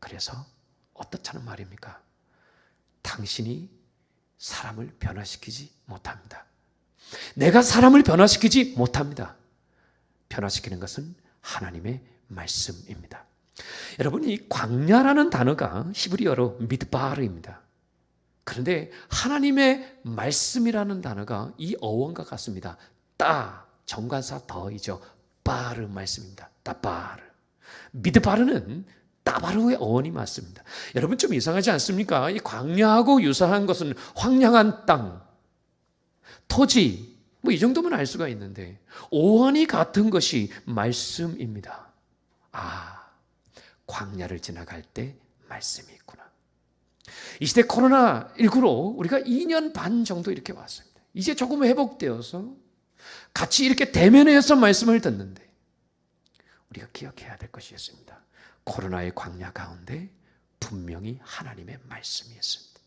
그래서 어떻다는 말입니까? 당신이 사람을 변화시키지 못합니다. 내가 사람을 변화시키지 못합니다. 변화시키는 것은 하나님의 말씀입니다. 여러분, 이 광야라는 단어가 히브리어로 미드바르입니다. 그런데 하나님의 말씀이라는 단어가 이 어원과 같습니다. 따, 정관사 더이죠. 바르 말씀입니다. 따바르. 미드바르는 따바르의 어원이 맞습니다. 여러분, 좀 이상하지 않습니까? 이 광야하고 유사한 것은 황량한 땅, 토지, 뭐 이 정도면 알 수가 있는데 어원이 같은 것이 말씀입니다. 아, 광야를 지나갈 때 말씀이 있구나. 이 시대 코로나19로 우리가 2년 반 정도 이렇게 왔습니다. 이제 조금 회복되어서 같이 이렇게 대면해서 말씀을 듣는데 우리가 기억해야 될 것이 있습니다. 코로나의 광야 가운데 분명히 하나님의 말씀이 있습니다.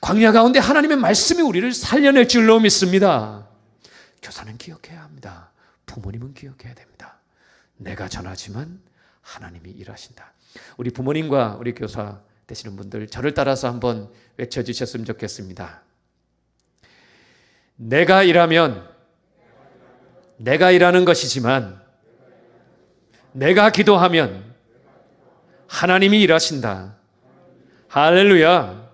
광야 가운데 하나님의 말씀이 우리를 살려낼 줄로 믿습니다. 교사는 기억해야 합니다. 부모님은 기억해야 됩니다. 내가 전하지만 하나님이 일하신다. 우리 부모님과 우리 교사 되시는 분들 저를 따라서 한번 외쳐주셨으면 좋겠습니다. 내가 일하면 내가 일하는 것이지만 내가 기도하면 하나님이 일하신다. 할렐루야.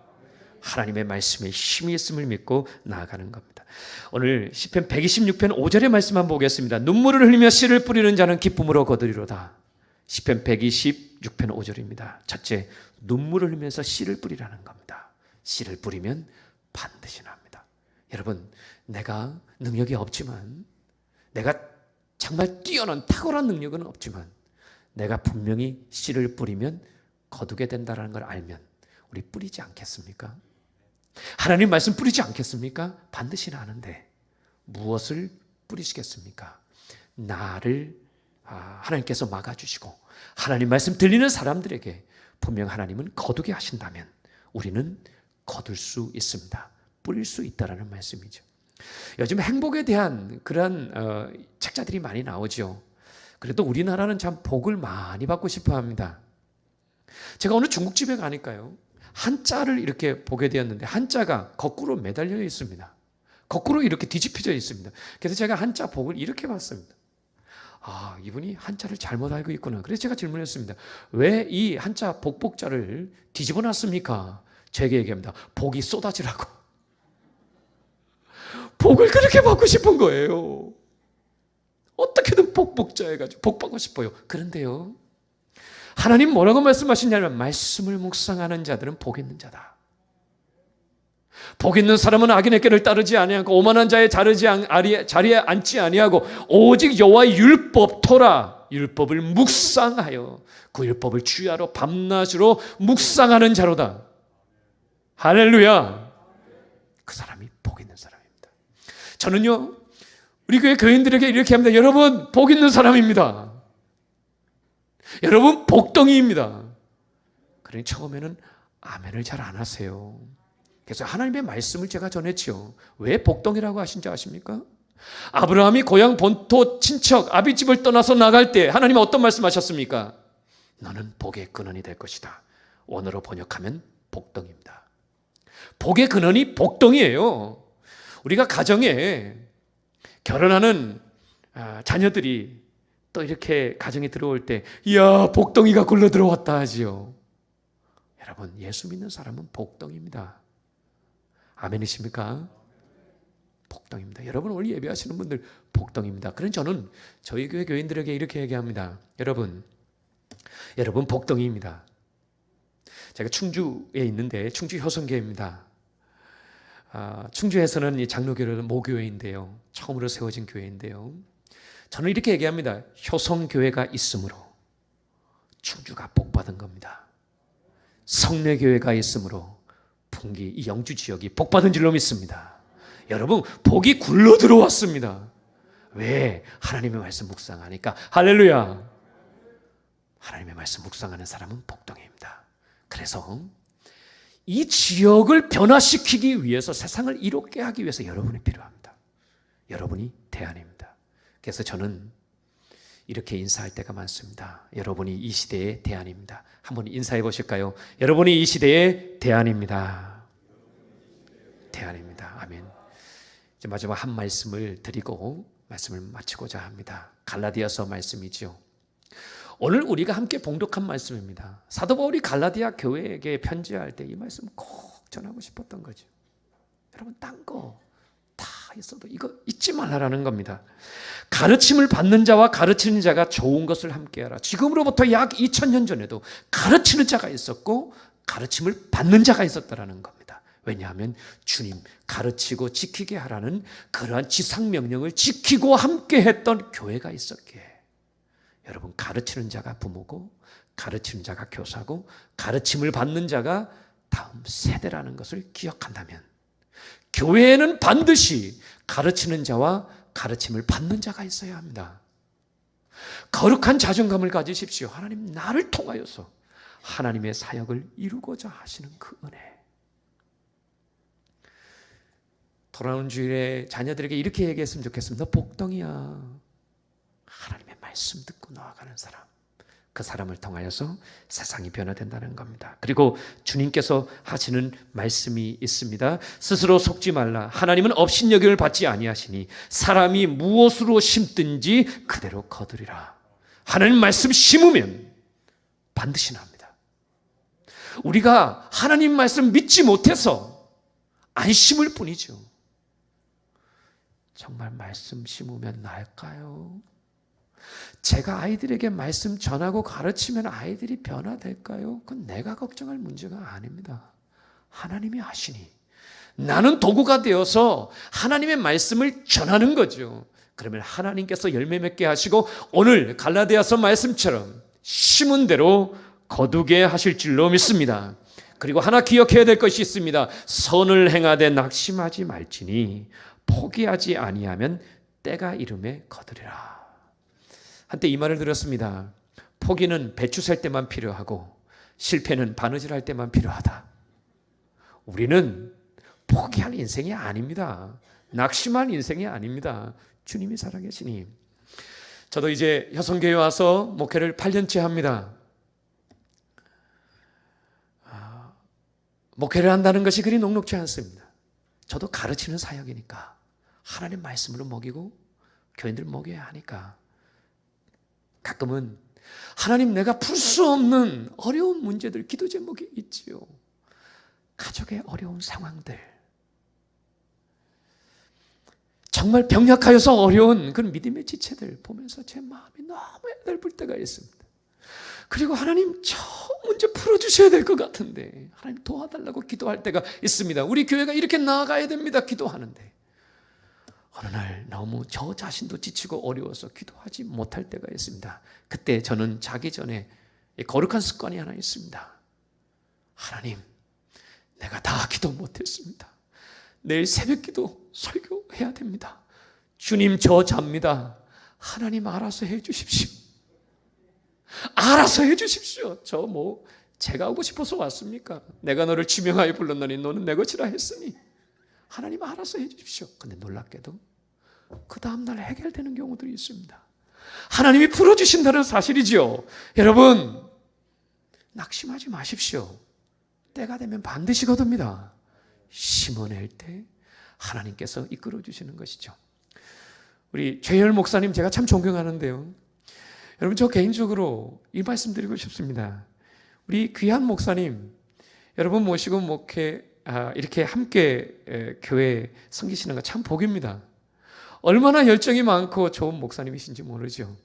하나님의 말씀에 힘이 있음을 믿고 나아가는 겁니다. 오늘 시편 126편 5절의 말씀 한번 보겠습니다. 눈물을 흘리며 씨를 뿌리는 자는 기쁨으로 거두리로다. 시편 126편 5절입니다. 첫째, 눈물을 흘리면서 씨를 뿌리라는 겁니다. 씨를 뿌리면 반드시 납니다. 여러분, 내가 능력이 없지만, 내가 정말 뛰어난 탁월한 능력은 없지만 내가 분명히 씨를 뿌리면 거두게 된다는 걸 알면 우리 뿌리지 않겠습니까? 하나님 말씀 뿌리지 않겠습니까? 반드시 나는데 무엇을 뿌리시겠습니까? 나를 하나님께서 막아주시고 하나님 말씀 들리는 사람들에게 분명 하나님은 거두게 하신다면 우리는 거둘 수 있습니다. 뿌릴 수 있다는 말씀이죠. 요즘 행복에 대한 그런 책자들이 많이 나오죠. 그래도 우리나라는 참 복을 많이 받고 싶어 합니다. 제가 어느 중국집에 가니까요, 한자를 이렇게 보게 되었는데 한자가 거꾸로 매달려 있습니다. 거꾸로 이렇게 뒤집혀져 있습니다. 그래서 제가 한자 복을 이렇게 봤습니다. 아, 이분이 한자를 잘못 알고 있구나. 그래서 제가 질문했습니다. 왜 이 한자 복복자를 뒤집어 놨습니까? 제게 얘기합니다. 복이 쏟아지라고. 복을 그렇게 받고 싶은 거예요. 어떻게든 복복자 해가지고 복 받고 싶어요. 그런데요, 하나님 뭐라고 말씀하시냐면 말씀을 묵상하는 자들은 복 있는 자다. 복 있는 사람은 악인의 길을 따르지 아니하고 오만한 자의 자리에 앉지 아니하고 오직 여호와의 율법 토라 율법을 묵상하여 그 율법을 주야로 밤낮으로 묵상하는 자로다. 할렐루야. 그 사람이 복 있는 사람입니다. 저는요, 우리 교회 교인들에게 이렇게 합니다. 여러분, 복 있는 사람입니다. 여러분, 복덩이입니다. 그러니 처음에는 아멘을 잘 안 하세요. 그래서 하나님의 말씀을 제가 전했죠. 왜 복덩이라고 하신지 아십니까? 아브라함이 고향 본토 친척 아비집을 떠나서 나갈 때 하나님은 어떤 말씀하셨습니까? 너는 복의 근원이 될 것이다. 원어로 번역하면 복덩이입니다. 복의 근원이 복덩이에요. 우리가 가정에 결혼하는 자녀들이 또 이렇게 가정에 들어올 때 이야, 복덩이가 굴러 들어왔다 하지요. 여러분, 예수 믿는 사람은 복덩이입니다. 아멘이십니까? 복덩이입니다. 여러분, 오늘 예배하시는 분들 복덩이입니다. 그런 저는 저희 교회 교인들에게 이렇게 얘기합니다. 여러분 복덩이입니다. 제가 충주에 있는데 충주 효성교회입니다. 충주에서는 이 장로교회는 모교회인데요. 처음으로 세워진 교회인데요. 저는 이렇게 얘기합니다. 효성교회가 있으므로 충주가 복받은 겁니다. 성례교회가 있으므로 풍기 이 영주 지역이 복받은 줄로 믿습니다. 여러분, 복이 굴러 들어왔습니다. 왜? 하나님의 말씀 묵상하니까. 할렐루야. 하나님의 말씀 묵상하는 사람은 복덩이입니다. 그래서 이 지역을 변화시키기 위해서, 세상을 이롭게 하기 위해서 여러분이 필요합니다. 여러분이 대안입니다. 그래서 저는 이렇게 인사할 때가 많습니다. 여러분이 이 시대의 대안입니다. 한번 인사해 보실까요? 여러분이 이 시대의 대안입니다. 대안입니다. 아멘. 이제 마지막 한 말씀을 드리고 말씀을 마치고자 합니다. 갈라디아서 말씀이죠. 오늘 우리가 함께 봉독한 말씀입니다. 사도 바울이 갈라디아 교회에게 편지할 때 이 말씀 꼭 전하고 싶었던 거죠. 여러분, 딴 거 다 있어도 이거 잊지 말라라는 겁니다. 가르침을 받는 자와 가르치는 자가 좋은 것을 함께하라. 지금으로부터 약 2000년 전에도 가르치는 자가 있었고 가르침을 받는 자가 있었다라는 겁니다. 왜냐하면 주님 가르치고 지키게 하라는 그러한 지상명령을 지키고 함께했던 교회가 있었기에, 여러분, 가르치는 자가 부모고 가르치는 자가 교사고 가르침을 받는 자가 다음 세대라는 것을 기억한다면 교회에는 반드시 가르치는 자와 가르침을 받는 자가 있어야 합니다. 거룩한 자존감을 가지십시오. 하나님, 나를 통하여서 하나님의 사역을 이루고자 하시는 그 은혜. 돌아오는 주일에 자녀들에게 이렇게 얘기했으면 좋겠습니다. 너 복덩이야. 하나님의 말씀 듣고 나아가는 사람, 그 사람을 통하여서 세상이 변화된다는 겁니다. 그리고 주님께서 하시는 말씀이 있습니다. 스스로 속지 말라. 하나님은 업신여김을 받지 아니하시니 사람이 무엇으로 심든지 그대로 거두리라. 하나님 말씀 심으면 반드시 납니다. 우리가 하나님 말씀 믿지 못해서 안 심을 뿐이죠. 정말 말씀 심으면 날까요? 제가 아이들에게 말씀 전하고 가르치면 아이들이 변화될까요? 그건 내가 걱정할 문제가 아닙니다. 하나님이 하시니 나는 도구가 되어서 하나님의 말씀을 전하는 거죠. 그러면 하나님께서 열매 맺게 하시고 오늘 갈라디아서 말씀처럼 심은 대로 거두게 하실 줄로 믿습니다. 그리고 하나 기억해야 될 것이 있습니다. 선을 행하되 낙심하지 말지니 포기하지 아니하면 때가 이름에 거두리라. 한때 이 말을 들었습니다. 포기는 배추 살 때만 필요하고 실패는 바느질 할 때만 필요하다. 우리는 포기할 인생이 아닙니다. 낙심할 인생이 아닙니다. 주님이 살아계시니. 저도 이제 효성교회 와서 목회를 8년째 합니다. 목회를 한다는 것이 그리 녹록지 않습니다. 저도 가르치는 사역이니까 하나님 말씀으로 먹이고 교인들 먹여야 하니까 가끔은 하나님 내가 풀 수 없는 어려운 문제들, 기도 제목이 있지요. 가족의 어려운 상황들, 정말 병약하여서 어려운 그런 믿음의 지체들 보면서 제 마음이 너무 애달플 때가 있습니다. 그리고 하나님 저 문제 풀어주셔야 될 것 같은데 하나님 도와달라고 기도할 때가 있습니다. 우리 교회가 이렇게 나아가야 됩니다. 기도하는데 어느 날 너무 저 자신도 지치고 어려워서 기도하지 못할 때가 있습니다. 그때 저는 자기 전에 거룩한 습관이 하나 있습니다. 하나님, 내가 다 기도 못했습니다. 내일 새벽 기도 설교해야 됩니다. 주님 저 잡니다. 하나님 알아서 해 주십시오. 알아서 해 주십시오. 저 제가 오고 싶어서 왔습니까? 내가 너를 지명하여 불렀노니 너는 내 것이라 했으니 하나님 알아서 해 주십시오. 근데 놀랍게도 그 다음날 해결되는 경우들이 있습니다. 하나님이 풀어주신다는 사실이죠. 여러분 낙심하지 마십시오. 때가 되면 반드시 거둡니다. 심어낼 때 하나님께서 이끌어 주시는 것이죠. 우리 최열 목사님 제가 참 존경하는데요. 여러분 저 개인적으로 이 말씀 드리고 싶습니다. 우리 귀한 목사님 여러분 모시고 목회 이렇게 함께 교회 섬기시는 거 참 복입니다. 얼마나 열정이 많고 좋은 목사님이신지 모르죠.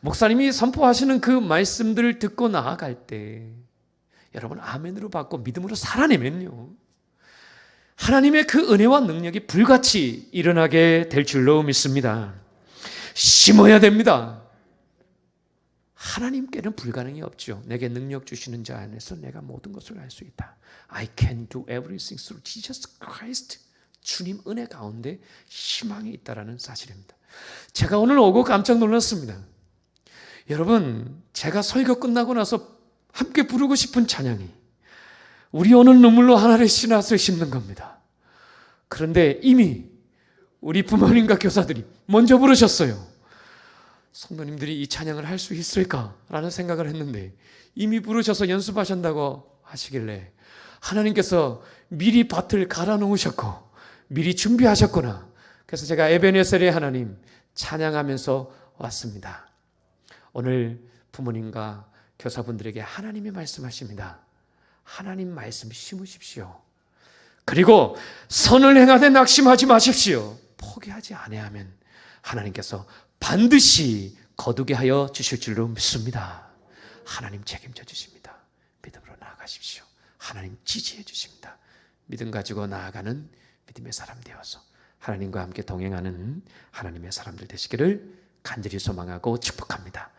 목사님이 선포하시는 그 말씀들을 듣고 나아갈 때 여러분 아멘으로 받고 믿음으로 살아내면요 하나님의 그 은혜와 능력이 불같이 일어나게 될 줄로 믿습니다. 심어야 됩니다. 하나님께는 불가능이 없죠. 내게 능력 주시는 자 안에서 내가 모든 것을 할 수 있다. I can do everything through Jesus Christ. 주님 은혜 가운데 희망이 있다는 사실입니다. 제가 오늘 오고 깜짝 놀랐습니다. 여러분 제가 설교 끝나고 나서 함께 부르고 싶은 찬양이 우리 오늘 눈물로 하나의 씨앗을 심는 겁니다. 그런데 이미 우리 부모님과 교사들이 먼저 부르셨어요. 성도님들이 이 찬양을 할 수 있을까라는 생각을 했는데 이미 부르셔서 연습하신다고 하시길래 하나님께서 미리 밭을 갈아 놓으셨고 미리 준비하셨구나. 그래서 제가 에베네셀의 하나님 찬양하면서 왔습니다. 오늘 부모님과 교사분들에게 하나님이 말씀하십니다. 하나님 말씀 심으십시오. 그리고 선을 행하되 낙심하지 마십시오. 포기하지 아니하면 하나님께서 반드시 거두게 하여 주실 줄로 믿습니다. 하나님 책임져 주십니다. 믿음으로 나아가십시오. 하나님 지지해 주십니다. 믿음 가지고 나아가는 믿음의 사람 되어서 하나님과 함께 동행하는 하나님의 사람들 되시기를 간절히 소망하고 축복합니다.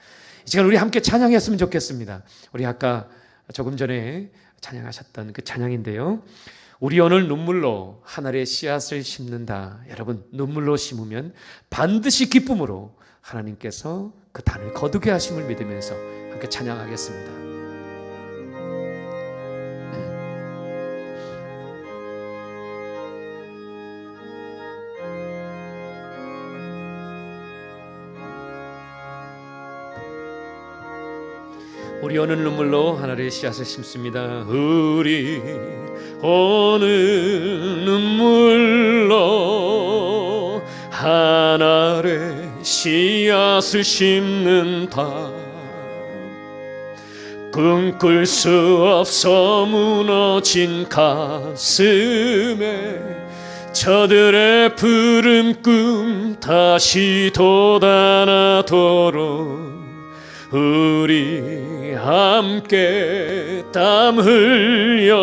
이 시간 우리 함께 찬양했으면 좋겠습니다. 우리 아까 조금 전에 찬양하셨던 그 찬양인데요. 우리 오늘 눈물로 하늘의 씨앗을 심는다. 여러분 눈물로 심으면 반드시 기쁨으로 하나님께서 그 단을 거두게 하심을 믿으면서 함께 찬양하겠습니다. 우리 어느 눈물로 하늘의 씨앗을 심습니다. 우리 어느 눈물로 하늘의 씨앗을 심는다. 꿈꿀 수 없어 무너진 가슴에 저들의 푸른 꿈 다시 돋아나도록 우리 함께 땀 흘려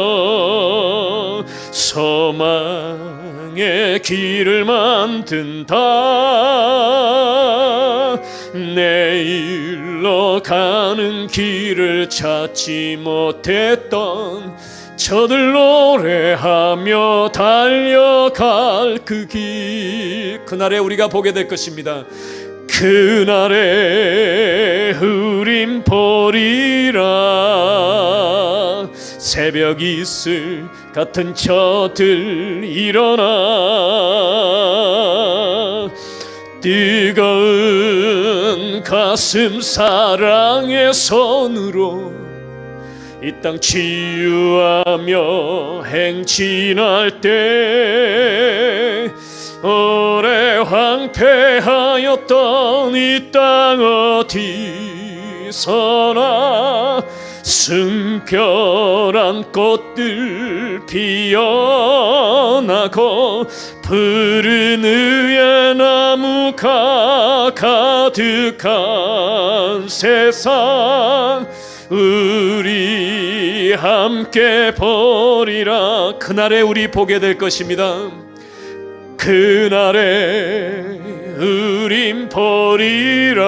소망의 길을 만든다. 내일로 가는 길을 찾지 못했던 저들 노래하며 달려갈 그 길, 그날에 우리가 보게 될 것입니다. 그날에 우린 보리라. 새벽 이슬 같은 저들 일어나 뜨거운 가슴 사랑의 손으로 이 땅 치유하며 행진할 때 오래 황폐하였던 이 땅 어디서나 순결한 꽃들 피어나고 푸른 의의 나무가 가득한 세상 우리 함께 보리라. 그날에 우리 보게 될 것입니다. 그날에 우린 보리라.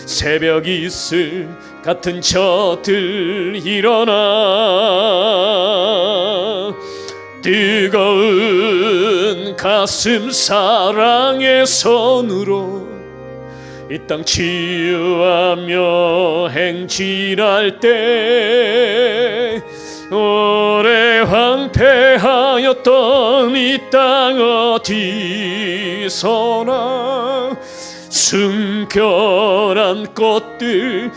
새벽 이슬 같은 저들 일어나 뜨거운 가슴 사랑의 손으로 이 땅 치유하며 행진할 때 오래 황폐하였던 이 땅 어디서나 순결한 꽃들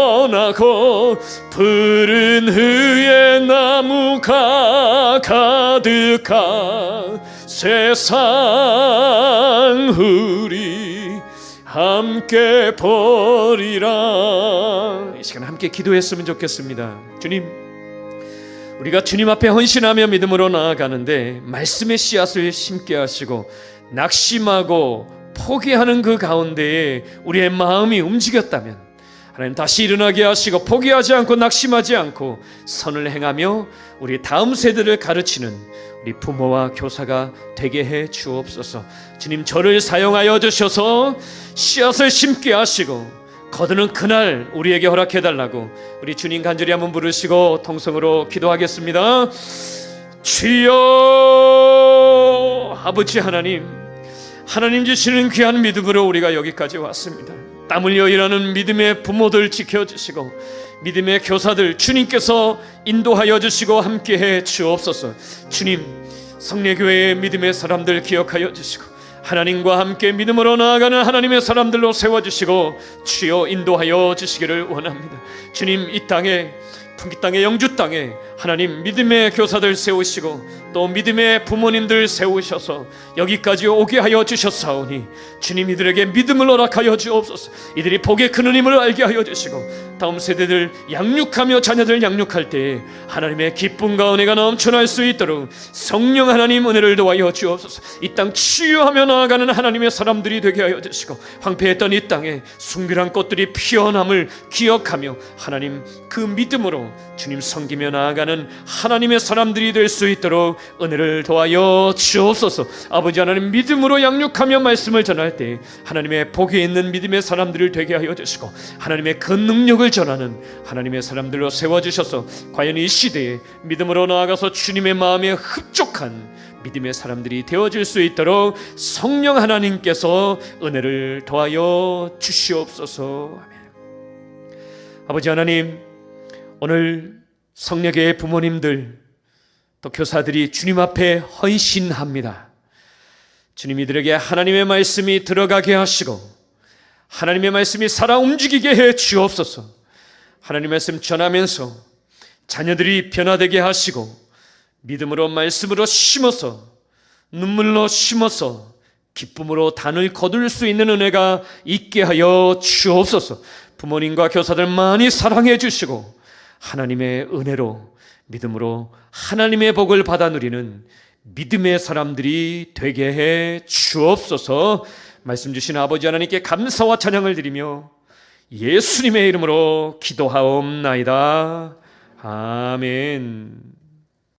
피어나고 푸른 의의 나무가 가득한 세상 우리 함께 보리라. 이 시간 함께 기도했으면 좋겠습니다. 주님, 우리가 주님 앞에 헌신하며 믿음으로 나아가는데 말씀의 씨앗을 심게 하시고 낙심하고 포기하는 그 가운데에 우리의 마음이 움직였다면 하나님 다시 일어나게 하시고 포기하지 않고 낙심하지 않고 선을 행하며 우리 다음 세대를 가르치는 우리 부모와 교사가 되게 해 주옵소서. 주님, 저를 사용하여 주셔서 씨앗을 심게 하시고 거두는 그날 우리에게 허락해 달라고 우리 주님 간절히 한번 부르시고 통성으로 기도하겠습니다. 주여. 아버지 하나님, 하나님 주시는 귀한 믿음으로 우리가 여기까지 왔습니다. 땀 흘려 일하는 믿음의 부모들 지켜주시고 믿음의 교사들 주님께서 인도하여 주시고 함께해 주옵소서. 주님, 성례교회의 믿음의 사람들 기억하여 주시고 하나님과 함께 믿음으로 나아가는 하나님의 사람들로 세워주시고 주여 인도하여 주시기를 원합니다. 주님, 이 땅에 풍기 땅에 영주 땅에 하나님 믿음의 교사들 세우시고 또 믿음의 부모님들 세우셔서 여기까지 오게 하여 주셨사오니 주님, 이들에게 믿음을 허락하여 주옵소서. 이들이 복의 큰 힘을 알게 하여 주시고 다음 세대들 양육하며 자녀들 양육할 때에 하나님의 기쁨과 은혜가 넘쳐날 수 있도록 성령 하나님 은혜를 도와여 주옵소서. 이 땅 치유하며 나아가는 하나님의 사람들이 되게 하여 주시고 황폐했던 이 땅에 순결한 꽃들이 피어남을 기억하며 하나님 그 믿음으로 주님 섬기며 나아가는 하나님의 사람들이 될 수 있도록 은혜를 도와여 주옵소서. 아버지 하나님, 믿음으로 양육하며 말씀을 전할 때 하나님의 복이 있는 믿음의 사람들을 되게 하여 주시고 하나님의 그 능력을 전하는 하나님의 사람들로 세워주셔서 과연 이 시대에 믿음으로 나아가서 주님의 마음에 흡족한 믿음의 사람들이 되어질 수 있도록 성령 하나님께서 은혜를 도와여 주시옵소서. 아멘. 아버지 하나님, 오늘 성례교회 부모님들 또 교사들이 주님 앞에 헌신합니다. 주님, 이들에게 하나님의 말씀이 들어가게 하시고 하나님의 말씀이 살아 움직이게 해 주옵소서. 하나님의 말씀 전하면서 자녀들이 변화되게 하시고 믿음으로 말씀으로 심어서 눈물로 심어서 기쁨으로 단을 거둘 수 있는 은혜가 있게 하여 주옵소서. 부모님과 교사들 많이 사랑해 주시고 하나님의 은혜로 믿음으로 하나님의 복을 받아 누리는 믿음의 사람들이 되게 해 주옵소서. 말씀 주신 아버지 하나님께 감사와 찬양을 드리며 예수님의 이름으로 기도하옵나이다. 아멘.